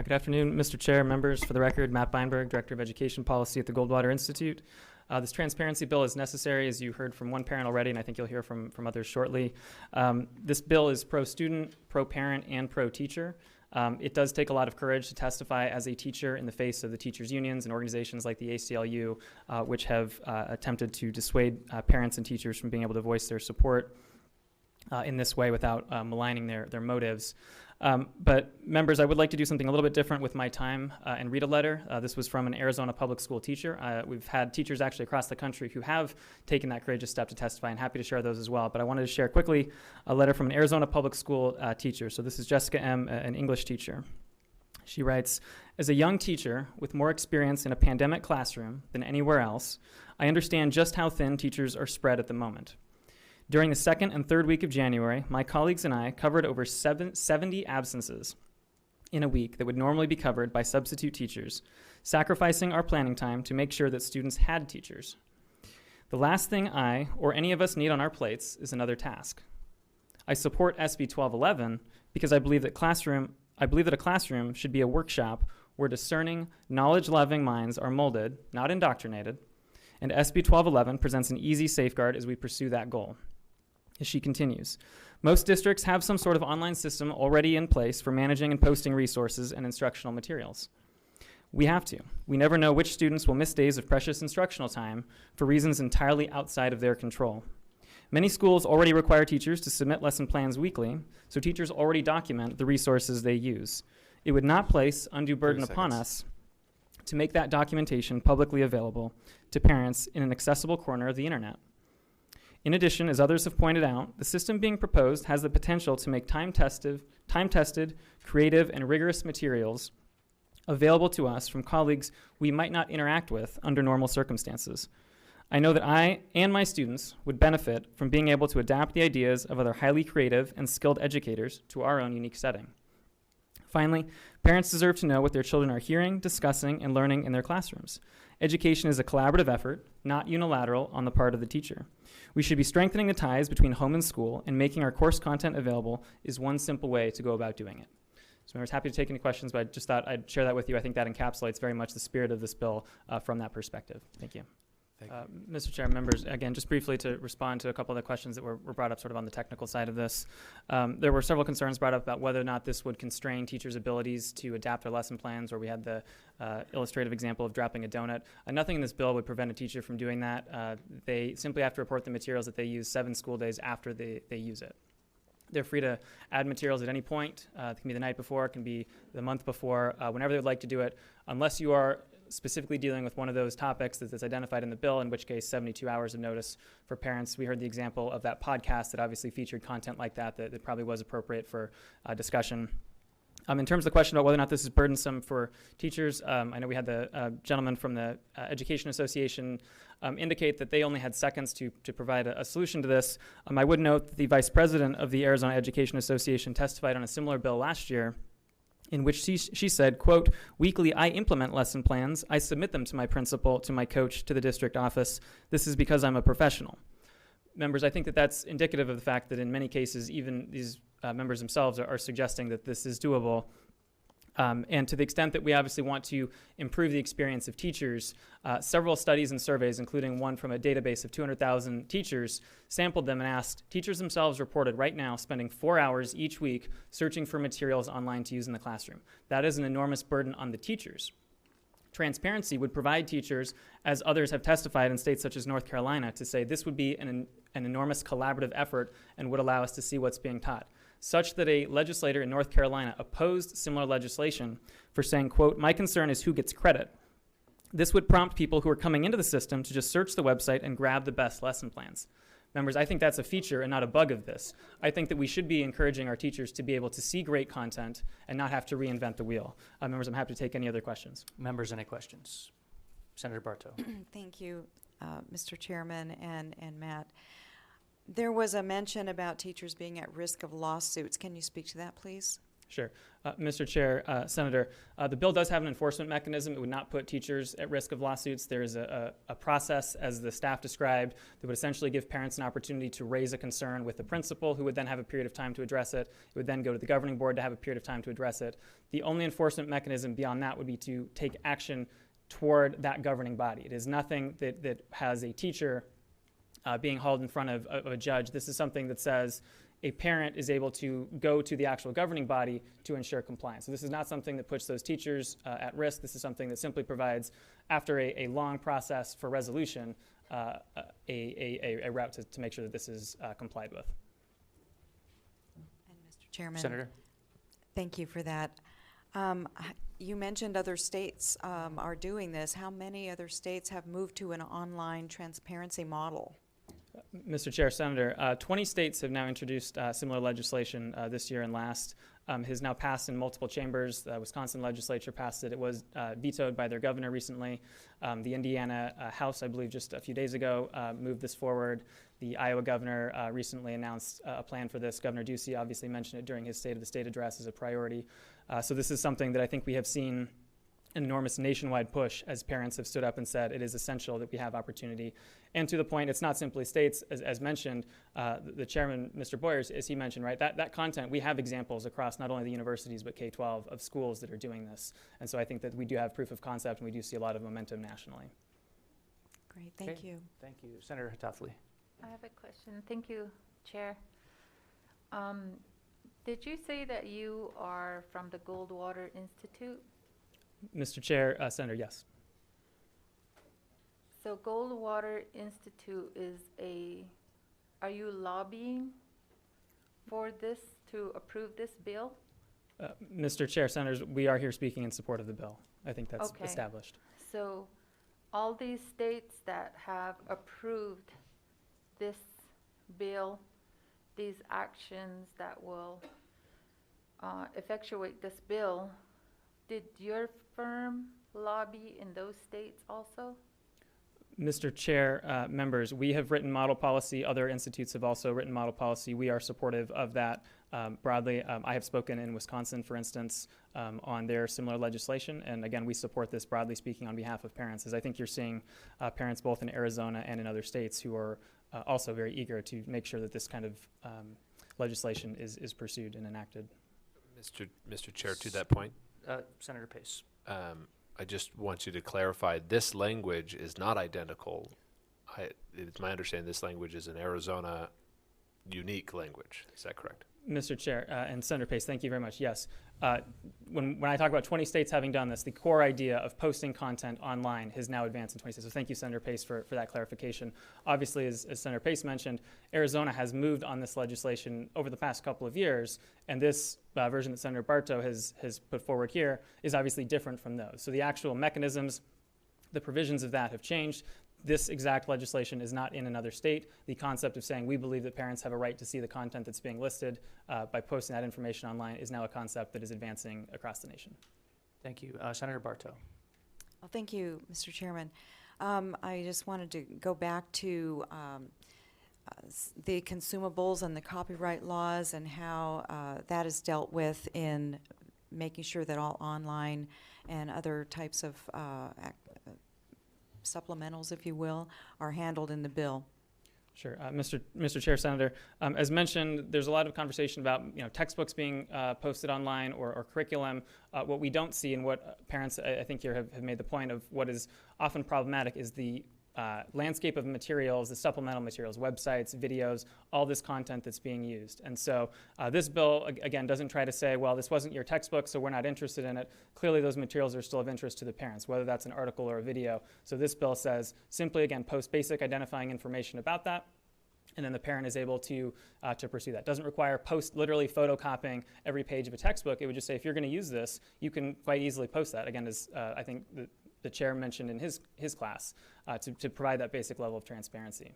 Good afternoon, Mr. Chair, members. For the record, Matt Beienburg, Director of Education Policy at the Goldwater Institute. This transparency bill is necessary, as you heard from one parent already, and I think you'll hear from others shortly. This bill is pro-student, pro-parent, and pro-teacher. It does take a lot of courage to testify as a teacher in the face of the teachers' unions and organizations like the ACLU, which have attempted to dissuade parents and teachers from being able to voice their support in this way without maligning their motives. But members, I would like to do something a little bit different with my time and read a letter. This was from an Arizona public school teacher. We've had teachers actually across the country who have taken that courageous step to testify, and happy to share those as well. But I wanted to share quickly a letter from an Arizona public school teacher. So this is Jessica M., an English teacher. She writes, "As a young teacher with more experience in a pandemic classroom than anywhere else, I understand just how thin teachers are spread at the moment. During the second and third week of January, my colleagues and I covered over 70 absences in a week that would normally be covered by substitute teachers, sacrificing our planning time to make sure that students had teachers. The last thing I or any of us need on our plates is another task. I support SB 1211 because I believe that a classroom should be a workshop where discerning, knowledge-loving minds are molded, not indoctrinated, and SB 1211 presents an easy safeguard as we pursue that goal." As she continues, "Most districts have some sort of online system already in place for managing and posting resources and instructional materials. We have to. We never know which students will miss days of precious instructional time for reasons entirely outside of their control. Many schools already require teachers to submit lesson plans weekly, so teachers already document the resources they use. It would not place undue burden upon us to make that documentation publicly available to parents in an accessible corner of the internet. In addition, as others have pointed out, the system being proposed has the potential to make time-tested, creative, and rigorous materials available to us from colleagues we might not interact with under normal circumstances. I know that I and my students would benefit from being able to adapt the ideas of other highly creative and skilled educators to our own unique setting. Finally, parents deserve to know what their children are hearing, discussing, and learning in their classrooms. Education is a collaborative effort, not unilateral on the part of the teacher. We should be strengthening the ties between home and school, and making our course content available is one simple way to go about doing it." So I was happy to take any questions, but I just thought I'd share that with you. I think that encapsulates very much the spirit of this bill from that perspective. Thank you. Thank you. Mr. Chair, members, again, just briefly to respond to a couple of the questions that were brought up sort of on the technical side of this. There were several concerns brought up about whether or not this would constrain teachers' abilities to adapt their lesson plans, where we had the illustrative example of dropping a donut. Nothing in this bill would prevent a teacher from doing that. They simply have to report the materials that they use 7 school days after they use it. They're free to add materials at any point. It can be the night before, it can be the month before, whenever they would like to do it, unless you are specifically dealing with one of those topics that's identified in the bill, in which case 72 hours of notice for parents. We heard the example of that podcast that obviously featured content like that probably was appropriate for discussion. In terms of the question about whether or not this is burdensome for teachers, I know we had the gentleman from the Education Association indicate that they only had seconds to provide a solution to this. I would note that the vice president of the Arizona Education Association testified on a similar bill last year, in which she said, quote, "Weekly, I implement lesson plans. I submit them to my principal, to my coach, to the district office. This is because I'm a professional." Members, I think that that's indicative of the fact that in many cases, even these members themselves are suggesting that this is doable. And to the extent that we obviously want to improve the experience of teachers, several studies and surveys, including one from a database of 200,000 teachers, sampled them and asked, teachers themselves reported right now spending 4 hours each week searching for materials online to use in the classroom. That is an enormous burden on the teachers. Transparency would provide teachers, as others have testified in states such as North Carolina, to say this would be an enormous collaborative effort and would allow us to see what's being taught, such that a legislator in North Carolina opposed similar legislation for saying, quote, "My concern is who gets credit. This would prompt people who are coming into the system to just search the website and grab the best lesson plans." Members, I think that's a feature and not a bug of this. I think that we should be encouraging our teachers to be able to see great content and not have to reinvent the wheel. Members, I'm happy to take any other questions. Members, any questions? Senator Bartow. Thank you, Mr. Chairman and Matt. There was a mention about teachers being at risk of lawsuits. Can you speak to that, please? Sure. Mr. Chair, Senator, the bill does have an enforcement mechanism. It would not put teachers at risk of lawsuits. There is a process, as the staff described, that would essentially give parents an opportunity to raise a concern with the principal, who would then have a period of time to address it. It would then go to the governing board to have a period of time to address it. The only enforcement mechanism beyond that would be to take action toward that governing body. It is nothing that has a teacher being hauled in front of a judge. This is something that says a parent is able to go to the actual governing body to ensure compliance. So this is not something that puts those teachers at risk. This is something that simply provides, after a long process for resolution, a route to make sure that this is complied with. And Mr. Chairman. Senator? Thank you for that. You mentioned other states are doing this. How many other states have moved to an online transparency model? Mr. Chair, Senator, 20 states have now introduced similar legislation this year and last. It has now passed in multiple chambers. The Wisconsin legislature passed it. It was vetoed by their governor recently. The Indiana House, I believe just a few days ago, moved this forward. The Iowa governor recently announced a plan for this. Governor Ducey obviously mentioned it during his State of the State address as a priority. So this is something that I think we have seen an enormous nationwide push as parents have stood up and said it is essential that we have opportunity. And to the point, it's not simply states, as mentioned, the chairman, Mr. Boyers, as he mentioned, right, that content, we have examples across not only the universities but K-12 of schools that are doing this. And so I think that we do have proof of concept and we do see a lot of momentum nationally. Great, thank Okay. you. Thank you. Senator Hatafli. I have a question. Thank you, Chair. Did you say that you are from the Goldwater Institute? Mr. Chair, Senator, yes. So Goldwater Institute are you lobbying for this, to approve this bill? Mr. Chair, Senators, we are here speaking in support of the bill. I think that's Okay. established. So all these states that have approved this bill, these actions that will effectuate this bill, did your firm lobby in those states also? Mr. Chair, members, we have written model policy. Other institutes have also written model policy. We are supportive of that broadly. I have spoken in Wisconsin, for instance, on their similar legislation. And again, we support this broadly speaking on behalf of parents, as I think you're seeing parents both in Arizona and in other states who are also very eager to make sure that this kind of legislation is pursued and enacted. Mr. Chair, to that point, Senator Pace. I just want you to clarify, this language is not identical. It's my understanding this language is an Arizona unique language. Is that correct? Mr. Chair, and Senator Pace, thank you very much. Yes. When I talk about 20 states having done this, the core idea of posting content online has now advanced in 20 states. So thank you, Senator Pace, for that clarification. Obviously, as Senator Pace mentioned, Arizona has moved on this legislation over the past couple of years, and this version that Senator Bartow has put forward here is obviously different from those. So the actual mechanisms, the provisions of that have changed. This exact legislation is not in another state. The concept of saying we believe that parents have a right to see the content that's being listed by posting that information online is now a concept that is advancing across the nation. Thank you. Senator Bartow. Well, thank you, Mr. Chairman. I just wanted to go back to the consumables and the copyright laws and how that is dealt with in making sure that all online and other types of supplementals, if you will, are handled in the bill. Sure, Mr. Chair, Senator, as mentioned, there's a lot of conversation about textbooks being posted online or curriculum. What we don't see, and what parents I think here have made the point of, what is often problematic is the landscape of materials, the supplemental materials, websites, videos, all this content that's being used. And so this bill, again, doesn't try to say, well, this wasn't your textbook, so we're not interested in it. Clearly, those materials are still of interest to the parents, whether that's an article or a video. So this bill says, simply, again, post basic identifying information about that, and then the parent is able to pursue that. Doesn't require literally photocopying every page of a textbook. It would just say, if you're going to use this, you can quite easily post that. Again, as I think the chair mentioned in his class, to provide that basic level of transparency.